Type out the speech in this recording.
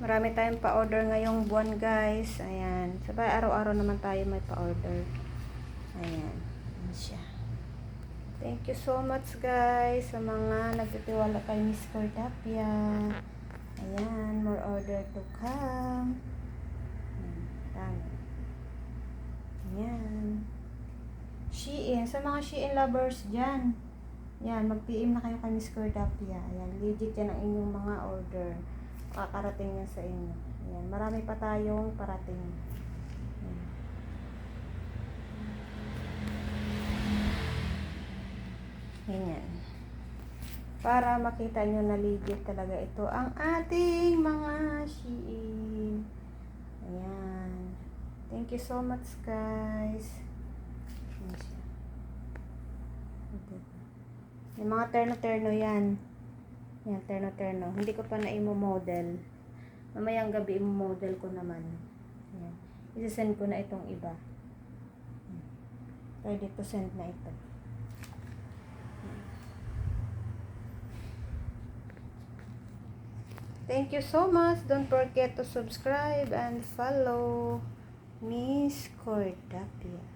Marami tayong pa-order ngayong buwan, guys. Ayan. Sabay, araw-araw naman tayo may pa-order. Ayan. Ayan siya. Thank you so much, guys, sa mga nagtitiwala kay Miss Cordapia. Ayan. More order to come. Ayan. Ayan. Shein. Sa mga Shein lovers dyan. Yan, mag-PM na kayo kay Miss Cordapia. Ayan, legit yan ang inyong mga order. Kakarating yan sa inyo. Ayan, marami pa tayong parating. Ayan. Ganyan. Para makita nyo na legit talaga ito ang ating mga Shein. Ayan. Thank you so much, guys. Ayan siya. Yung mga terno-terno yan. Yan, terno-terno. Hindi ko pa na-imo-model. Mamayang gabi imo-model ko naman. Yan. Isasend ko na itong iba. Ready to send na ito. Thank you so much. Don't forget to subscribe and follow Miss Cordapia.